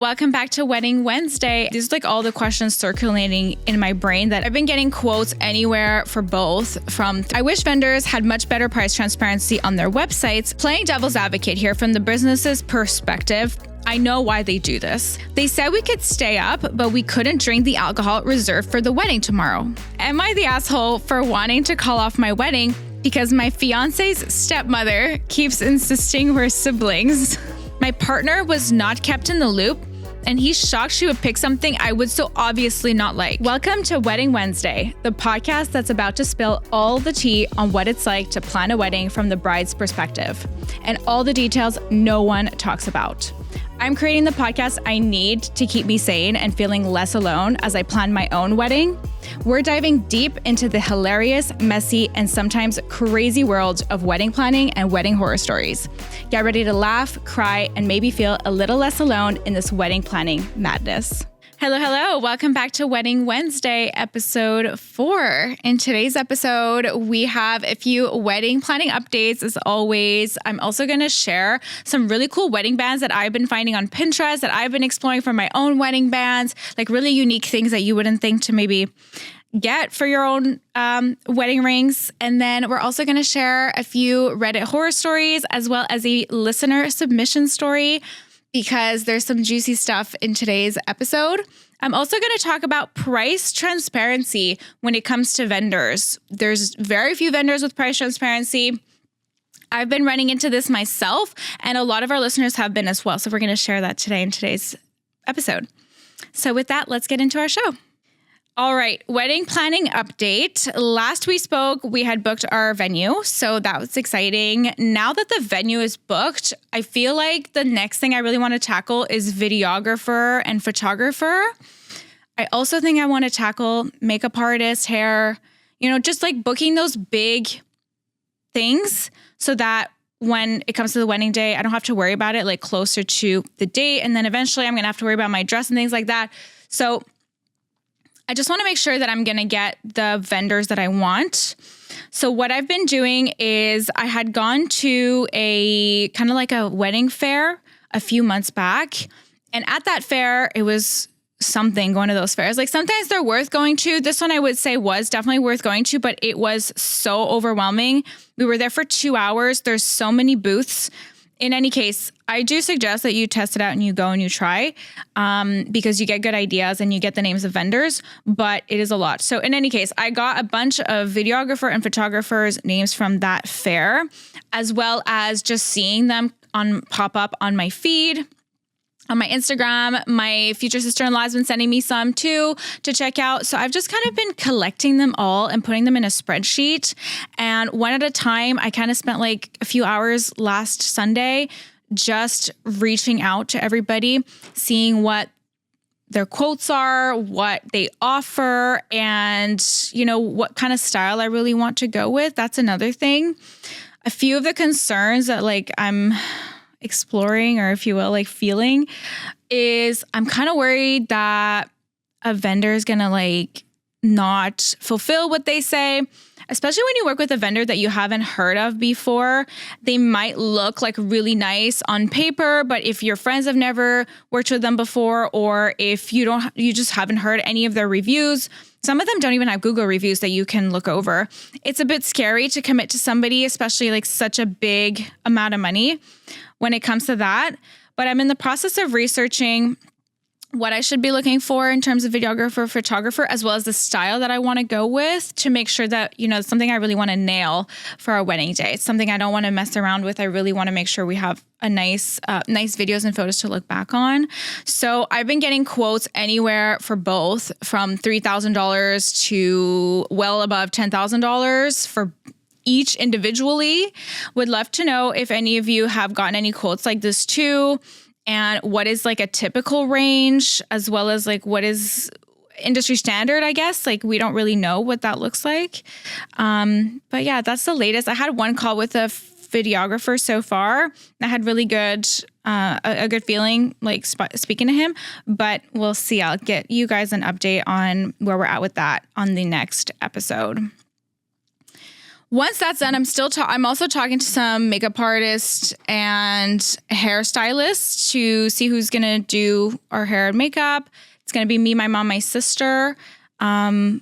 Welcome back to Wedding Wednesday. These are like all the questions circulating in my brain that I've been getting quotes anywhere for both from. I wish vendors had much better price transparency on their websites. Playing devil's advocate here from the business's perspective, I know why they do this. They said we could stay up, but we couldn't drink the alcohol reserved for the wedding tomorrow. Am I the asshole for wanting to call off my wedding because my fiance's stepmother keeps insisting we're siblings? My partner was not kept in the loop, and he's shocked she would pick something I would so obviously not like. Welcome to Wedding Wednesday, the podcast that's about to spill all the tea on what it's like to plan a wedding from the bride's perspective, and all the details no one talks about. I'm creating the podcast I need to keep me sane and feeling less alone as I plan my own wedding. We're diving deep into the hilarious, messy, and sometimes crazy world of wedding planning and wedding horror stories. Get ready to laugh, cry, and maybe feel a little less alone in this wedding planning madness. Hello. Welcome back to Wedding Wednesday, episode 4. In today's episode, we have a few wedding planning updates. As always, I'm also going to share some really cool wedding bands that I've been finding on Pinterest, that I've been exploring for my own wedding bands, like really unique things that you wouldn't think to maybe get for your own wedding rings. And then we're also going to share a few Reddit horror stories, as well as a listener submission story, because there's some juicy stuff in today's episode. I'm also going to talk about price transparency when it comes to vendors. There's very few vendors with price transparency. I've been running into this myself, and a lot of our listeners have been as well. So we're going to share that today in today's episode. So with that, let's get into our show. All right, wedding planning update. Last we spoke, we had booked our venue, so that was exciting. Now that the venue is booked, I feel like the next thing I really want to tackle is videographer and photographer. I also think I want to tackle makeup artist, hair, just like booking those big things so that when it comes to the wedding day, I don't have to worry about it like closer to the date. And then eventually I'm going to have to worry about my dress and things like that. So I just want to make sure that I'm going to get the vendors that I want. So what I've been doing is I had gone to a kind of like a wedding fair a few months back. And at that fair, it was something going to those fairs. Like sometimes they're worth going to. This one I would say was definitely worth going to, but it was so overwhelming. We were there for 2 hours. There's so many booths. In any case, I do suggest that you test it out and you go and you try because you get good ideas and you get the names of vendors, but it is a lot. So in any case, I got a bunch of videographer and photographers' names from that fair, as well as just seeing them pop up on my feed. On my Instagram, my future sister-in-law has been sending me some too to check out. So I've just kind of been collecting them all and putting them in a spreadsheet. And one at a time, I kind of spent like a few hours last Sunday just reaching out to everybody, seeing what their quotes are, what they offer, and what kind of style I really want to go with. That's another thing. A few of the concerns that I'm exploring, or if you will, feeling, is I'm kind of worried that a vendor is going to not fulfill what they say, especially when you work with a vendor that you haven't heard of before. They might look really nice on paper, but if your friends have never worked with them before, or if you just haven't heard any of their reviews, some of them don't even have Google reviews that you can look over. It's a bit scary to commit to somebody, especially such a big amount of money when it comes to that. But I'm in the process of researching what I should be looking for in terms of videographer, photographer, as well as the style that I want to go with to make sure that, it's something I really want to nail for our wedding day. It's something I don't want to mess around with. I really want to make sure we have a nice videos and photos to look back on. So I've been getting quotes anywhere for both from $3,000 to well above $10,000 for each individually. Would love to know if any of you have gotten any quotes like this too. And what is a typical range, as well as what is industry standard, I guess. We don't really know what that looks like. But yeah, that's the latest. I had one call with a videographer so far. I had really good, a good feeling speaking to him, but we'll see. I'll get you guys an update on where we're at with that on the next episode. Once that's done, I'm also talking to some makeup artists and hairstylists to see who's going to do our hair and makeup. It's going to be me, my mom, my sister. We're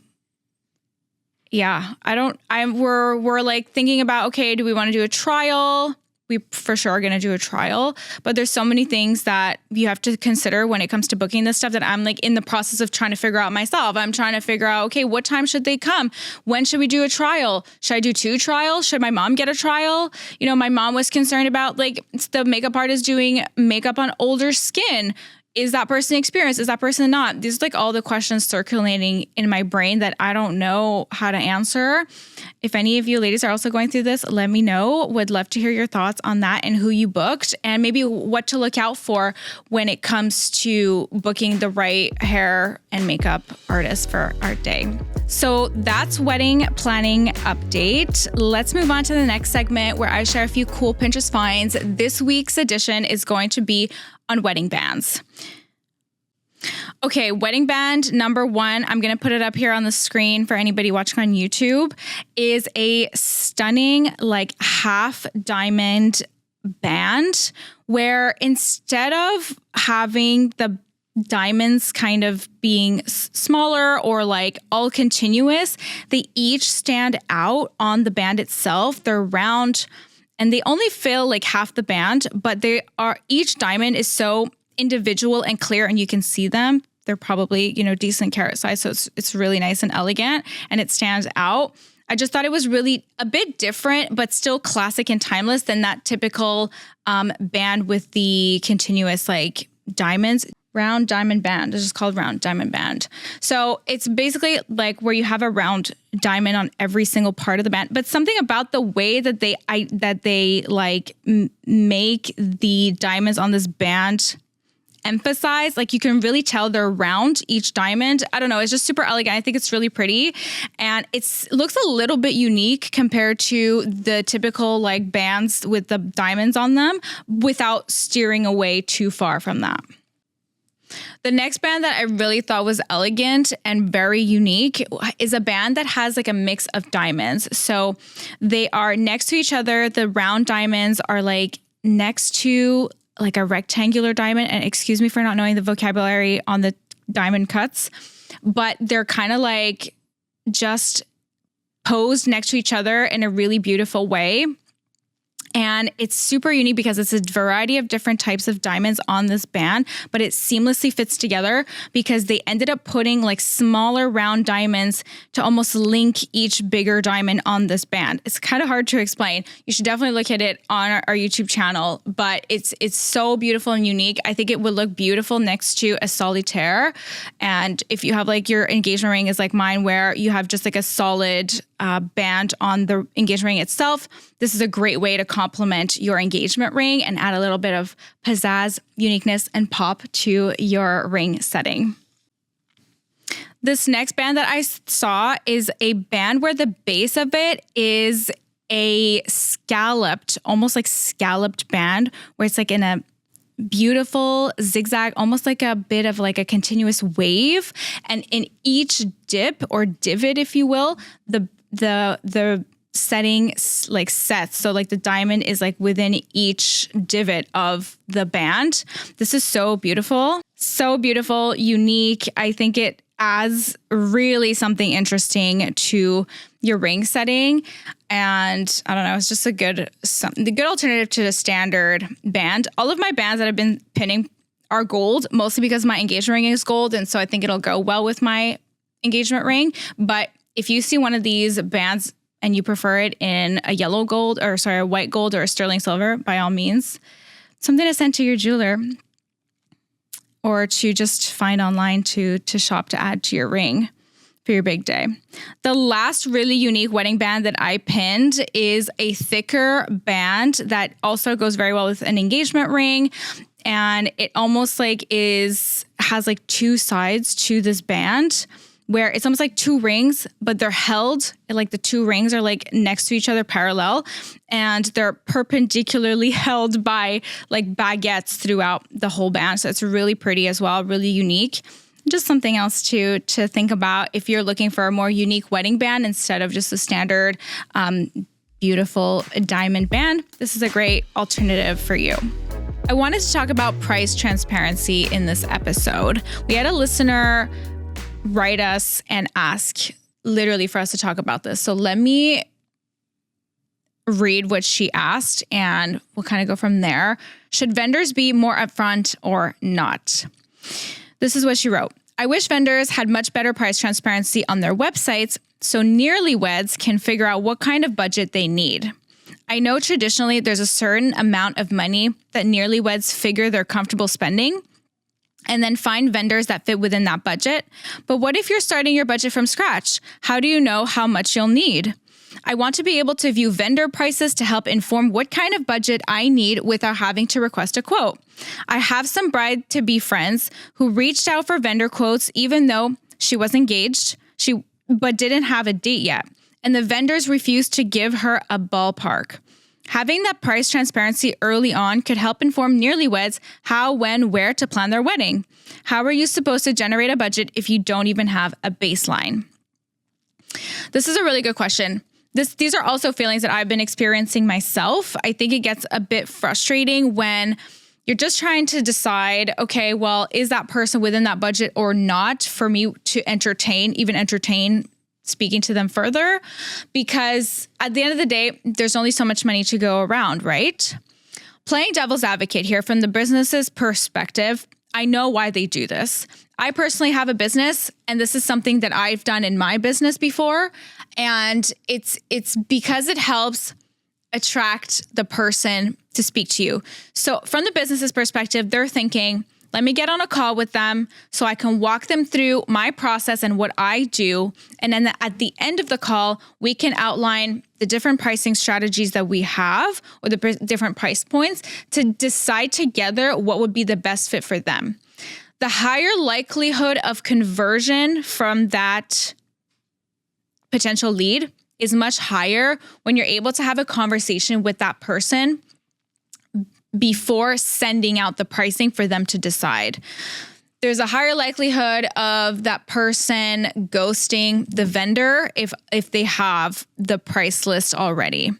like thinking about, okay, do we want to do a trial? We for sure are going to do a trial, but there's so many things that you have to consider when it comes to booking this stuff that I'm like in the process of trying to figure out myself. I'm trying to figure out, okay, what time should they come? When should we do a trial? Should I do 2 trials? Should my mom get a trial? You know, my mom was concerned about like the makeup artist doing makeup on older skin. Is that person experienced? Is that person not? These are like all the questions circulating in my brain that I don't know how to answer. If any of you ladies are also going through this, let me know. Would love to hear your thoughts on that and who you booked and maybe what to look out for when it comes to booking the right hair and makeup artist for our day. So that's wedding planning update. Let's move on to the next segment where I share a few cool Pinterest finds. This week's edition is going to be on wedding bands. Okay, wedding band number 1, I'm going to put it up here on the screen for anybody watching on YouTube, is a stunning like half diamond band where instead of having the diamonds kind of being smaller or like all continuous, they each stand out on the band itself. They're round and they only fill like half the band, but each diamond is so individual and clear and you can see them. They're probably, decent carat size. So it's really nice and elegant and it stands out. I just thought it was really a bit different, but still classic and timeless than that typical band with the continuous like diamonds. Round diamond band. It's just called round diamond band. So it's basically like where you have a round diamond on every single part of the band, but something about the way that they make the diamonds on this band emphasize, like you can really tell they're round, each diamond. I don't know. It's just super elegant. I think it's really pretty. And it looks a little bit unique compared to the typical like bands with the diamonds on them without steering away too far from that. The next band that I really thought was elegant and very unique is a band that has like a mix of diamonds. So they are next to each other. The round diamonds are like next to like a rectangular diamond. And excuse me for not knowing the vocabulary on the diamond cuts, but they're kind of like just posed next to each other in a really beautiful way. And it's super unique because it's a variety of different types of diamonds on this band, but it seamlessly fits together because they ended up putting like smaller round diamonds to almost link each bigger diamond on this band. It's kind of hard to explain. You should definitely look at it on our YouTube channel, but it's so beautiful and unique. I think it would look beautiful next to a solitaire. And if you have like your engagement ring is like mine, where you have just like a solid band on the engagement ring itself, this is a great way to complement your engagement ring and add a little bit of pizzazz, uniqueness, and pop to your ring setting. This next band that I saw is a band where the base of it is a scalloped, almost like scalloped band where it's like in a beautiful zigzag, almost like a bit of like a continuous wave. And in each dip or divot, if you will, the setting like sets. So like the diamond is like within each divot of the band. This is so beautiful, unique. I think it adds really something interesting to your ring setting. And I don't know, it's just the good alternative to the standard band. All of my bands that I've been pinning are gold, mostly because my engagement ring is gold. And so I think it'll go well with my engagement ring. But if you see one of these bands and you prefer it in a a white gold or a sterling silver, by all means, something to send to your jeweler or to just find online to shop to add to your ring for your big day. The last really unique wedding band that I pinned is a thicker band that also goes very well with an engagement ring. And it almost like has like 2 sides to this band, where it's almost like 2 rings, but they're held, like the 2 rings are like next to each other parallel, and they're perpendicularly held by like baguettes throughout the whole band. So it's really pretty as well, really unique. Just something else to think about if you're looking for a more unique wedding band instead of just a standard beautiful diamond band. This is a great alternative for you. I wanted to talk about price transparency in this episode. We had a listener write us and ask literally for us to talk about this. So let me read what she asked and we'll kind of go from there. Should vendors be more upfront or not? This is what she wrote. I wish vendors had much better price transparency on their websites so nearlyweds can figure out what kind of budget they need. I know traditionally there's a certain amount of money that nearlyweds figure they're comfortable spending and then find vendors that fit within that budget. But what if you're starting your budget from scratch? How do you know how much you'll need? I want to be able to view vendor prices to help inform what kind of budget I need without having to request a quote. I have some bride-to-be friends who reached out for vendor quotes even though she was engaged, but didn't have a date yet, and the vendors refused to give her a ballpark. Having that price transparency early on could help inform nearlyweds how, when, where to plan their wedding. How are you supposed to generate a budget if you don't even have a baseline? This is a really good question. These are also feelings that I've been experiencing myself. I think it gets a bit frustrating when you're just trying to decide, okay, well, is that person within that budget or not for me to entertain speaking to them further? Because at the end of the day, there's only so much money to go around, right? Playing devil's advocate here from the business's perspective, I know why they do this. I personally have a business, and this is something that I've done in my business before. And it's because it helps attract the person to speak to you. So from the business's perspective, they're thinking, let me get on a call with them so I can walk them through my process and what I do. And then at the end of the call, we can outline the different pricing strategies that we have or the different price points to decide together what would be the best fit for them. The higher likelihood of conversion from that potential lead is much higher when you're able to have a conversation with that person before sending out the pricing for them to decide. There's a higher likelihood of that person ghosting the vendor if they have the price list already.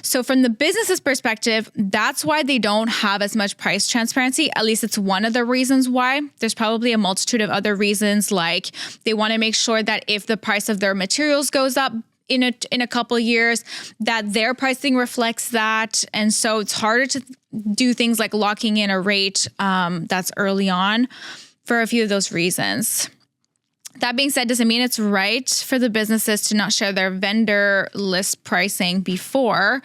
So from the business's perspective, that's why they don't have as much price transparency. At least it's one of the reasons why. There's probably a multitude of other reasons, like they want to make sure that if the price of their materials goes up in a couple years, that their pricing reflects that. And so it's harder to do things like locking in a rate that's early on for a few of those reasons. That being said, doesn't mean it's right for the businesses to not share their vendor list pricing before.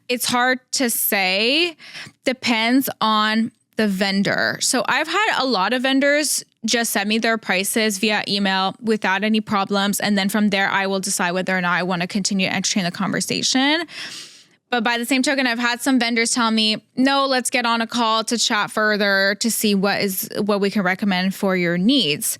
It's hard to say. Depends on the vendor. So I've had a lot of vendors just send me their prices via email without any problems. And then from there, I will decide whether or not I want to continue to entertain the conversation. But by the same token, I've had some vendors tell me, no, let's get on a call to chat further to see what we can recommend for your needs.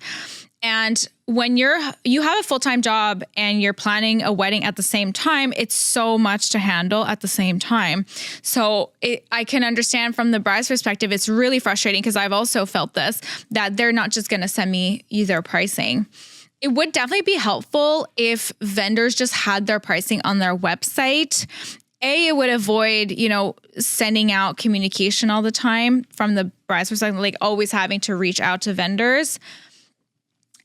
And when you have a full-time job and you're planning a wedding at the same time, it's so much to handle at the same time. So I can understand from the bride's perspective, it's really frustrating because I've also felt this, that they're not just going to send me their pricing. It would definitely be helpful if vendors just had their pricing on their website. It would avoid, sending out communication all the time from the bride's perspective, like always having to reach out to vendors.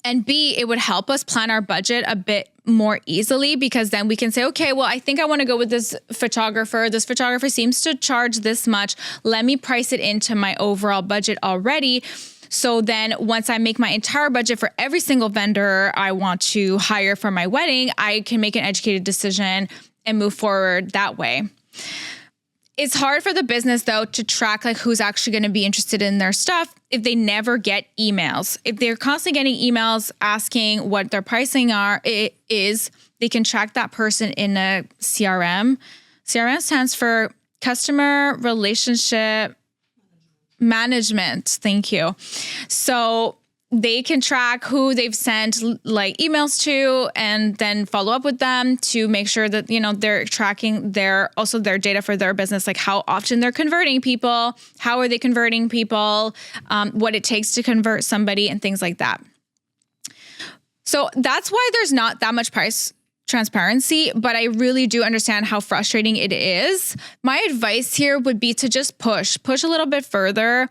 And B, it would help us plan our budget a bit more easily because then we can say, okay, well, I think I want to go with this photographer. This photographer seems to charge this much. Let me price it into my overall budget already. So then once I make my entire budget for every single vendor I want to hire for my wedding, I can make an educated decision and move forward that way. It's hard for the business, though, to track who's actually going to be interested in their stuff if they never get emails. If they're constantly getting emails asking what their pricing is, they can track that person in a CRM. CRM stands for Customer Relationship Management. Thank you. So they can track who they've sent emails to and then follow up with them to make sure that, they're tracking their data for their business, like how often they're converting people, how are they converting people, what it takes to convert somebody and things like that. So that's why there's not that much price transparency, but I really do understand how frustrating it is. My advice here would be to just push a little bit further,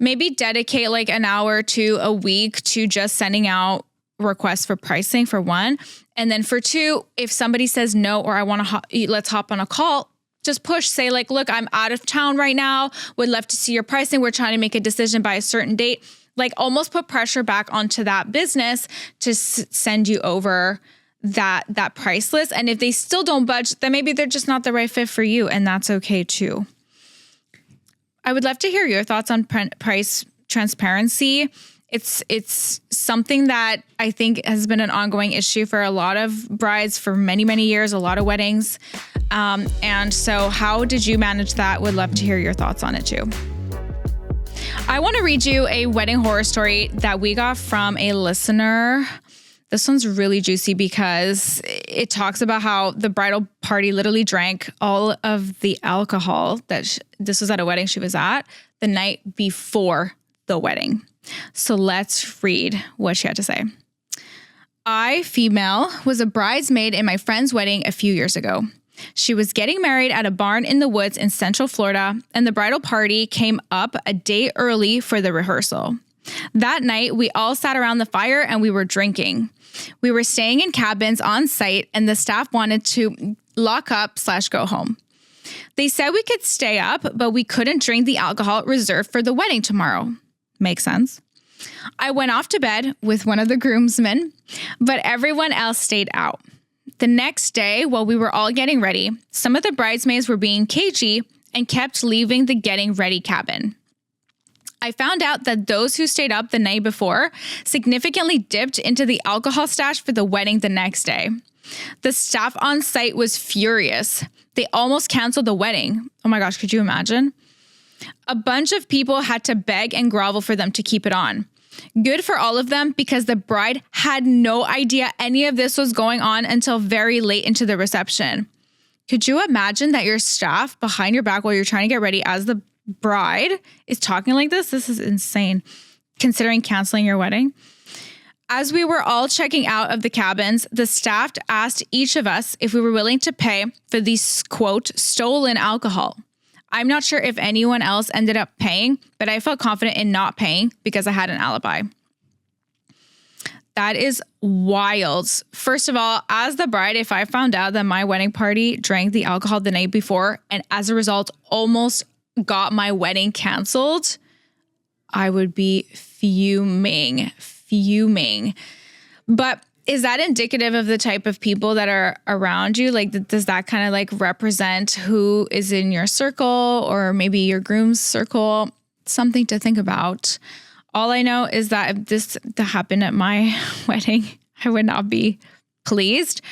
maybe dedicate like an hour to a week to just sending out requests for pricing for one. And then for two, if somebody says no, or I want to, let's hop on a call, just push, say like, look, I'm out of town right now. Would love to see your pricing. We're trying to make a decision by a certain date. Like almost put pressure back onto that business to send you over that price list. And if they still don't budge, then maybe they're just not the right fit for you. And that's okay too. I would love to hear your thoughts on price transparency. It's something that I think has been an ongoing issue for a lot of brides for many, many years, a lot of weddings. And so how did you manage that? Would love to hear your thoughts on it too. I want to read you a wedding horror story that we got from a listener. This one's really juicy because it talks about how the bridal party literally drank all of the alcohol that this was at a wedding she was at the night before the wedding. So let's read what she had to say. I, female, was a bridesmaid in my friend's wedding a few years ago. She was getting married at a barn in the woods in Central Florida, and the bridal party came up a day early for the rehearsal. That night, we all sat around the fire and we were drinking. We were staying in cabins on site, and the staff wanted to lock up/go home. They said we could stay up, but we couldn't drink the alcohol reserved for the wedding tomorrow. Makes sense. I went off to bed with one of the groomsmen, but everyone else stayed out. The next day, while we were all getting ready, some of the bridesmaids were being cagey and kept leaving the getting ready cabin. I found out that those who stayed up the night before significantly dipped into the alcohol stash for the wedding the next day. The staff on site was furious. They almost canceled the wedding. Oh my gosh, could you imagine? A bunch of people had to beg and grovel for them to keep it on. Good for all of them because the bride had no idea any of this was going on until very late into the reception. Could you imagine that your staff behind your back while you're trying to get ready as the bride is talking like this? This is insane, considering canceling your wedding. As we were all checking out of the cabins, the staff asked each of us if we were willing to pay for these, quote, stolen alcohol. I'm not sure if anyone else ended up paying, but I felt confident in not paying because I had an alibi. That is wild. First of all, as the bride, if I found out that my wedding party drank the alcohol the night before and as a result almost got my wedding canceled, I would be fuming. But is that indicative of the type of people that are around you? Like, does that kind of like represent who is in your circle or maybe your groom's circle? Something to think about. All I know is that if this happened at my wedding, I would not be pleased.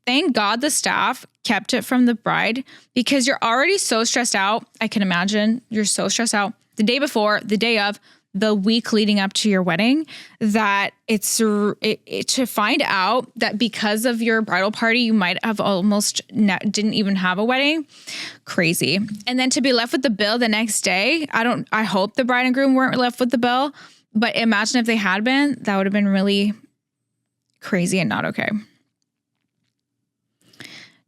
Thank God the staff kept it from the bride because you're already so stressed out. I can imagine you're so stressed out the day before, the day of, the week leading up to your wedding, that to find out that because of your bridal party, you might have almost didn't even have a wedding. Crazy. And then to be left with the bill the next day. I hope the bride and groom weren't left with the bill, but imagine if they had been, that would have been really crazy and not okay.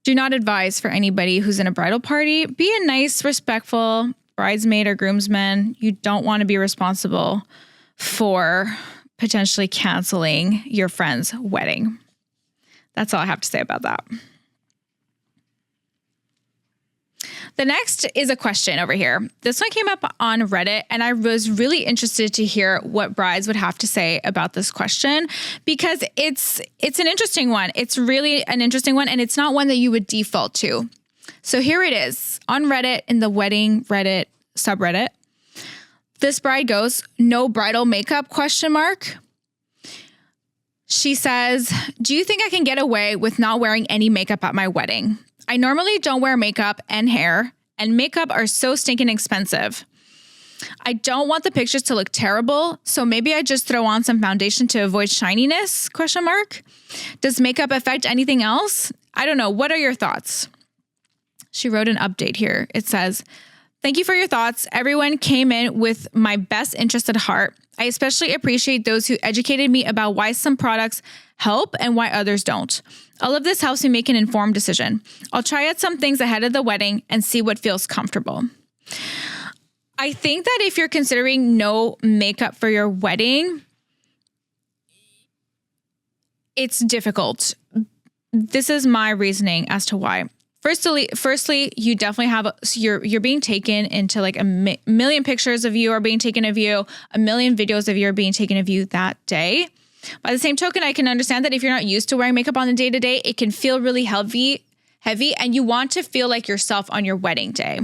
Do not advise for anybody who's in a bridal party. Be a nice, respectful bridesmaid or groomsman. You don't want to be responsible for potentially canceling your friend's wedding. That's all I have to say about that. The next is a question over here. This one came up on Reddit, and I was really interested to hear what brides would have to say about this question because it's an interesting one. It's really an interesting one, and it's not one that you would default to. So here it is on Reddit in the wedding Reddit subreddit. This bride goes, "No bridal makeup?" ? She says, "Do you think I can get away with not wearing any makeup at my wedding? I normally don't wear makeup and hair, and makeup are so stinking expensive. I don't want the pictures to look terrible, so maybe I just throw on some foundation to avoid shininess? Does makeup affect anything else? I don't know. What are your thoughts?" She wrote an update here. It says, Thank you for your thoughts. Everyone came in with my best interest at heart. I especially appreciate those who educated me about why some products help and why others don't. All of this helps me make an informed decision. I'll try out some things ahead of the wedding and see what feels comfortable. I think that if you're considering no makeup for your wedding, it's difficult. This is my reasoning as to why. Firstly, you definitely have, you're being taken into like a million pictures of you are being taken of you, a million videos of you are being taken of you that day. By the same token, I can understand that if you're not used to wearing makeup on the day to day, it can feel really heavy, and you want to feel like yourself on your wedding day.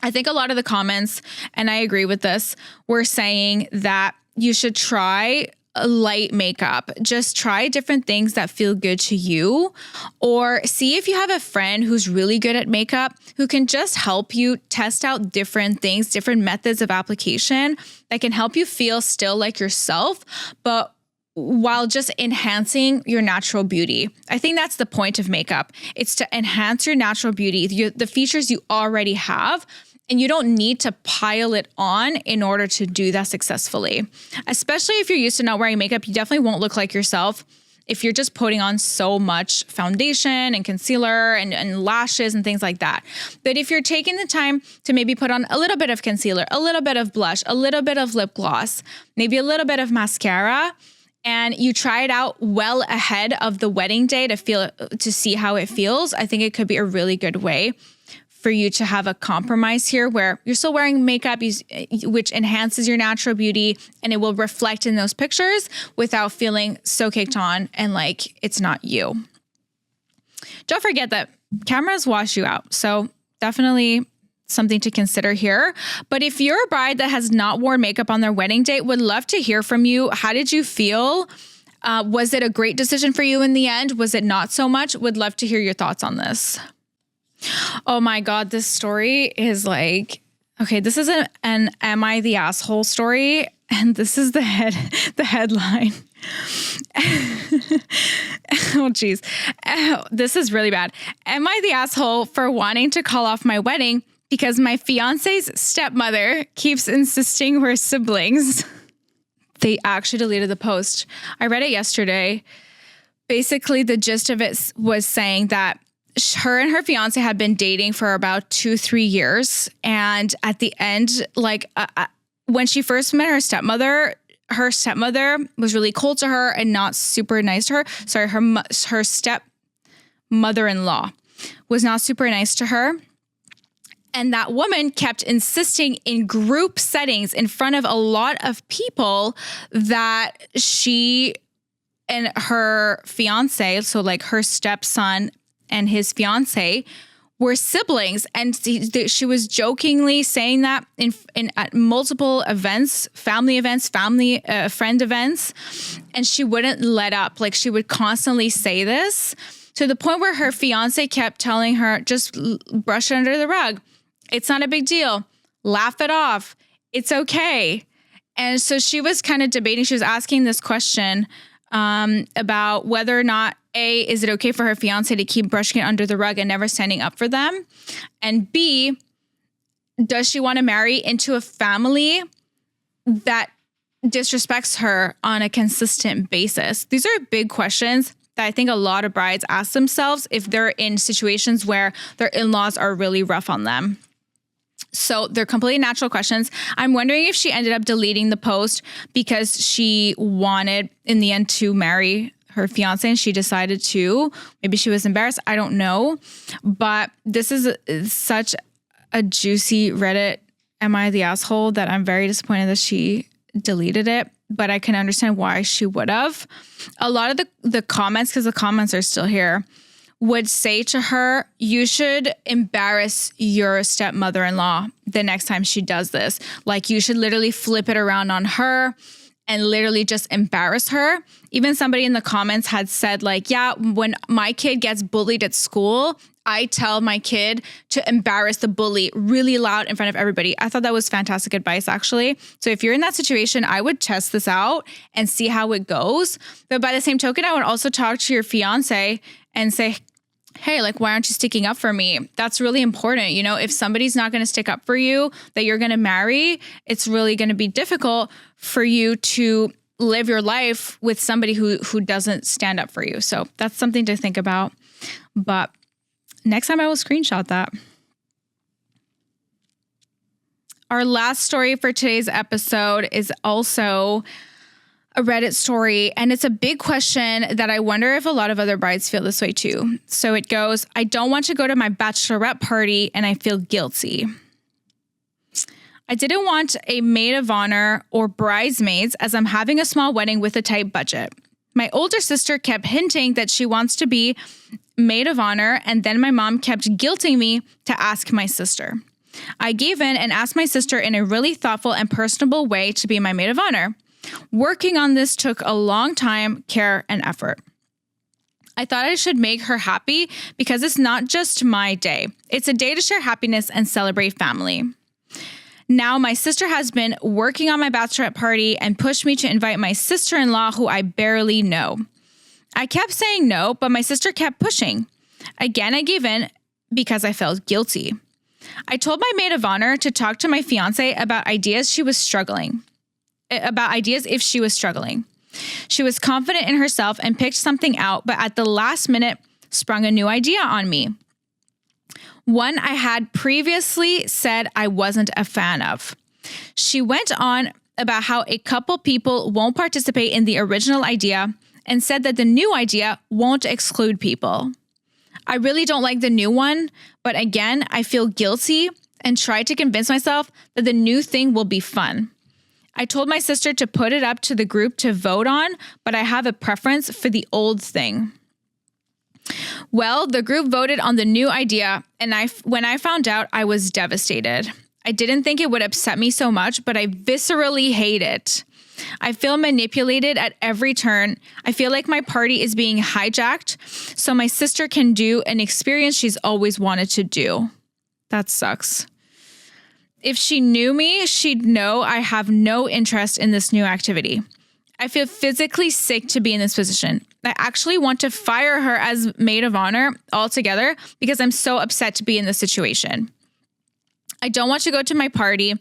I think a lot of the comments, and I agree with this, were saying that you should try light makeup. Just try different things that feel good to you, or see if you have a friend who's really good at makeup who can just help you test out different things, different methods of application that can help you feel still like yourself, but while just enhancing your natural beauty. I think that's the point of makeup. It's to enhance your natural beauty, the features you already have, and you don't need to pile it on in order to do that successfully. Especially if you're used to not wearing makeup, you definitely won't look like yourself if you're just putting on so much foundation and concealer and lashes and things like that. But if you're taking the time to maybe put on a little bit of concealer, a little bit of blush, a little bit of lip gloss, maybe a little bit of mascara, and you try it out well ahead of the wedding day to see how it feels, I think it could be a really good way for you to have a compromise here where you're still wearing makeup, which enhances your natural beauty, and it will reflect in those pictures without feeling so caked on and like it's not you. Don't forget that cameras wash you out. So definitely something to consider here. But if you're a bride that has not worn makeup on their wedding day, would love to hear from you. How did you feel? Was it a great decision for you in the end? Was it not so much? Would love to hear your thoughts on this. Oh my God, this story is like, okay, this is an Am I the Asshole story? And this is the headline. Oh, geez. This is really bad. Am I the asshole for wanting to call off my wedding because my fiance's stepmother keeps insisting we're siblings? They actually deleted the post. I read it yesterday. Basically, the gist of it was saying that her and her fiance had been dating for about 2-3 years. And at the end, when she first met her stepmother was really cold to her and not super nice to her. Sorry, her stepmother-in-law was not super nice to her. And that woman kept insisting in group settings in front of a lot of people that she and her fiance, so like her stepson and his fiance, were siblings. And she was jokingly saying that at multiple events, family events, friend events, and she wouldn't let up. Like, she would constantly say this to the point where her fiance kept telling her, just brush it under the rug. It's not a big deal. Laugh it off. It's okay. And so she was kind of debating. She was asking this question about whether or not, A, is it okay for her fiance to keep brushing it under the rug and never standing up for them? And B, does she want to marry into a family that disrespects her on a consistent basis? These are big questions that I think a lot of brides ask themselves if they're in situations where their in-laws are really rough on them. So they're completely natural questions. I'm wondering if she ended up deleting the post because she wanted, in the end, to marry her fiance and she decided to. Maybe she was embarrassed. I don't know. But this is such a juicy Reddit Am I the Asshole that I'm very disappointed that she deleted it. But I can understand why she would have. A lot of the comments, because the comments are still here, would say to her, you should embarrass your stepmother-in-law the next time she does this. Like, you should literally flip it around on her and literally just embarrass her. Even somebody in the comments had said, like, yeah, when my kid gets bullied at school, I tell my kid to embarrass the bully really loud in front of everybody. I thought that was fantastic advice, actually. So if you're in that situation, I would test this out and see how it goes. But by the same token, I would also talk to your fiance and say, hey, like, why aren't you sticking up for me? That's really important. You know, if somebody's not going to stick up for you that you're going to marry, it's really going to be difficult for you to live your life with somebody who doesn't stand up for you. So that's something to think about. But next time I will screenshot that. Our last story for today's episode is also a Reddit story, and it's a big question that I wonder if a lot of other brides feel this way too. So it goes, I don't want to go to my bachelorette party and I feel guilty. I didn't want a maid of honor or bridesmaids as I'm having a small wedding with a tight budget. My older sister kept hinting that she wants to be maid of honor, and then my mom kept guilting me to ask my sister. I gave in and asked my sister in a really thoughtful and personable way to be my maid of honor. Working on this took a long time, care, and effort. I thought I should make her happy because it's not just my day. It's a day to share happiness and celebrate family. Now, my sister has been working on my bachelorette party and pushed me to invite my sister-in-law, who I barely know. I kept saying no, but my sister kept pushing. Again, I gave in because I felt guilty. I told my maid of honor to talk to my fiancé about ideas if she was struggling. She was confident in herself and picked something out, but at the last minute sprung a new idea on me. One I had previously said I wasn't a fan of. She went on about how a couple people won't participate in the original idea and said that the new idea won't exclude people. I really don't like the new one, but again, I feel guilty and try to convince myself that the new thing will be fun. I told my sister to put it up to the group to vote on, but I have a preference for the old thing. Well, the group voted on the new idea, and when I found out, I was devastated. I didn't think it would upset me so much, but I viscerally hate it. I feel manipulated at every turn. I feel like my party is being hijacked so my sister can do an experience she's always wanted to do. That sucks. If she knew me, she'd know I have no interest in this new activity. I feel physically sick to be in this position. I actually want to fire her as maid of honor altogether because I'm so upset to be in this situation. I don't want to go to my party,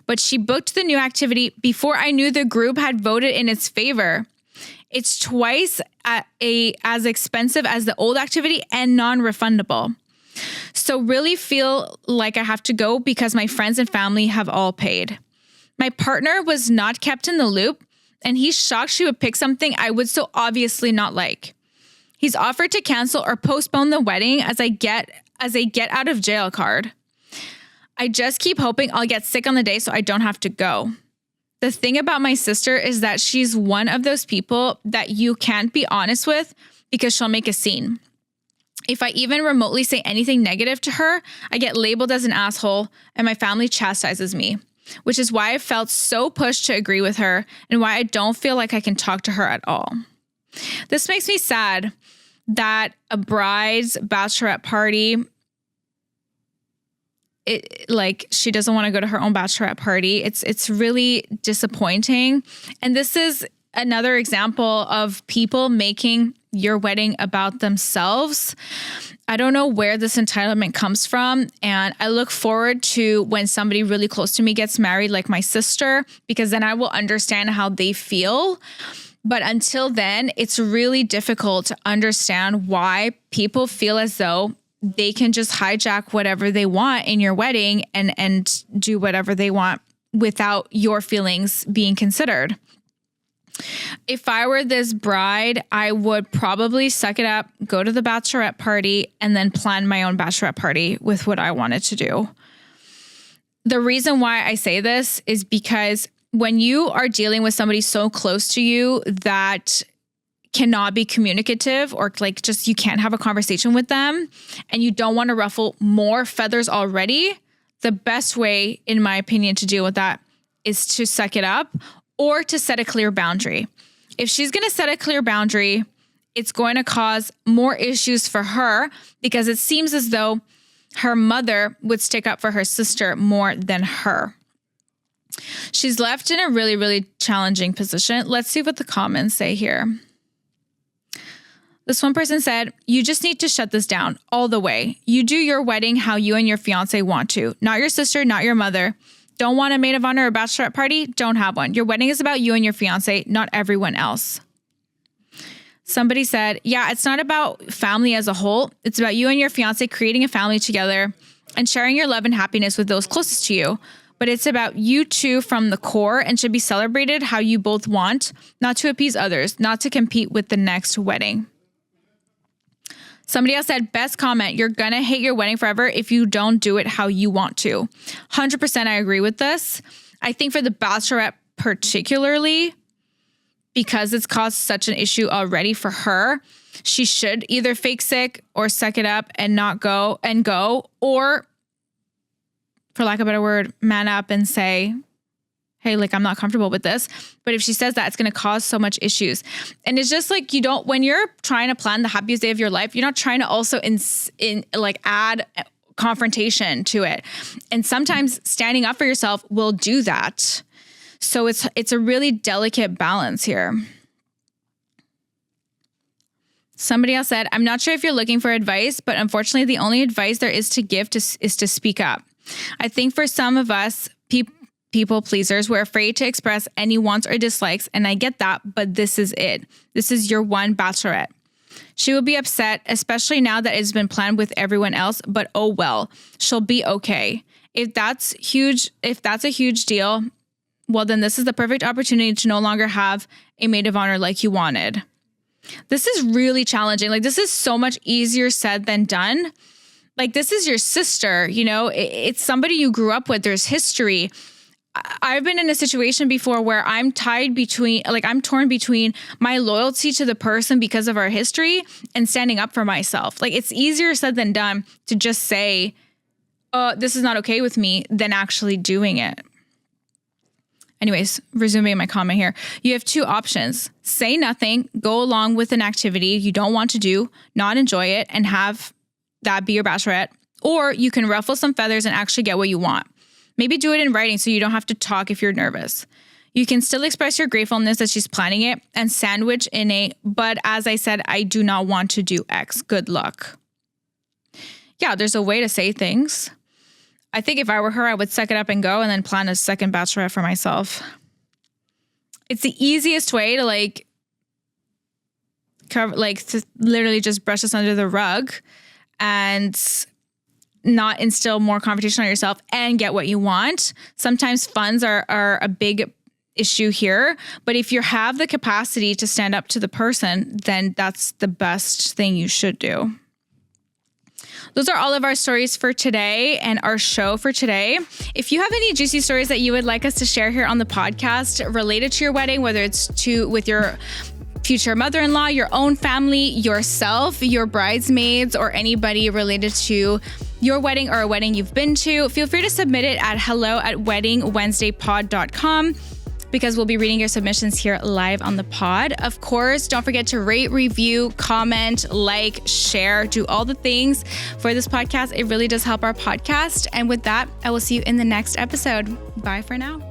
but she booked the new activity before I knew the group had voted in its favor. It's twice as expensive as the old activity and non-refundable. So really feel like I have to go because my friends and family have all paid. My partner was not kept in the loop, and he's shocked she would pick something I would so obviously not like. He's offered to cancel or postpone the wedding as a get out of jail card. I just keep hoping I'll get sick on the day so I don't have to go. The thing about my sister is that she's one of those people that you can't be honest with because she'll make a scene. If I even remotely say anything negative to her, I get labeled as an asshole and my family chastises me, which is why I felt so pushed to agree with her and why I don't feel like I can talk to her at all. This makes me sad that a bride's bachelorette party, she doesn't want to go to her own bachelorette party. It's really disappointing. And this is another example of people making your wedding about themselves. I don't know where this entitlement comes from. And I look forward to when somebody really close to me gets married, like my sister, because then I will understand how they feel. But until then, it's really difficult to understand why people feel as though they can just hijack whatever they want in your wedding and do whatever they want without your feelings being considered. If I were this bride, I would probably suck it up, go to the bachelorette party, and then plan my own bachelorette party with what I wanted to do. The reason why I say this is because when you are dealing with somebody so close to you that cannot be communicative or like just you can't have a conversation with them and you don't want to ruffle more feathers already, the best way, in my opinion, to deal with that is to suck it up or to set a clear boundary. If she's going to set a clear boundary, it's going to cause more issues for her because it seems as though her mother would stick up for her sister more than her. She's left in a really, really challenging position. Let's see what the comments say here. This one person said, you just need to shut this down all the way. You do your wedding how you and your fiance want to, not your sister, not your mother. Don't want a maid of honor or bachelorette party? Don't have one. Your wedding is about you and your fiance, not everyone else. Somebody said, yeah, it's not about family as a whole. It's about you and your fiance creating a family together and sharing your love and happiness with those closest to you. But it's about you two from the core and should be celebrated how you both want, not to appease others, not to compete with the next wedding. Somebody else said, best comment, you're going to hate your wedding forever if you don't do it how you want to. 100% I agree with this. I think for the bachelorette particularly, because it's caused such an issue already for her, she should either fake sick or suck it up and not go, or, for lack of a better word, man up and say, hey, like, I'm not comfortable with this. But if she says that, it's going to cause so much issues. And it's just like, when you're trying to plan the happiest day of your life, you're not trying to also add confrontation to it. And sometimes standing up for yourself will do that. So it's a really delicate balance here. Somebody else said, I'm not sure if you're looking for advice, but unfortunately, the only advice there is to give is to speak up. I think for some of us, people pleasers, we're afraid to express any wants or dislikes, and I get that, but this is it. This is your one bachelorette. She will be upset, especially now that it's been planned with everyone else, but oh well, she'll be okay. If that's a huge deal, well, then this is the perfect opportunity to no longer have a maid of honor like you wanted. This is really challenging. Like, this is so much easier said than done. Like, this is your sister, it's somebody you grew up with. There's history. I've been in a situation before where I'm torn between my loyalty to the person because of our history and standing up for myself. Like, it's easier said than done to just say, this is not okay with me, than actually doing it. Anyways, resuming my comment here, you have two options. Say nothing, go along with an activity you don't want to do, not enjoy it, and have that be your bachelorette. Or you can ruffle some feathers and actually get what you want. Maybe do it in writing so you don't have to talk if you're nervous. You can still express your gratefulness that she's planning it and sandwich in but as I said, I do not want to do X. Good luck. Yeah, there's a way to say things. I think if I were her, I would suck it up and go and then plan a second bachelorette for myself. It's the easiest way to to literally just brush this under the rug and not instill more confrontation on yourself and get what you want. Sometimes funds are a big issue here, but if you have the capacity to stand up to the person, then that's the best thing you should do. Those are all of our stories for today and our show for today. If you have any juicy stories that you would like us to share here on the podcast related to your wedding, whether it's with your future mother-in-law, your own family, yourself, your bridesmaids, or anybody related to your wedding or a wedding you've been to, feel free to submit it at hello@weddingwednesdaypod.com because we'll be reading your submissions here live on the pod. Of course, don't forget to rate, review, comment, share, do all the things for this podcast. It really does help our podcast. And with that, I will see you in the next episode. Bye for now.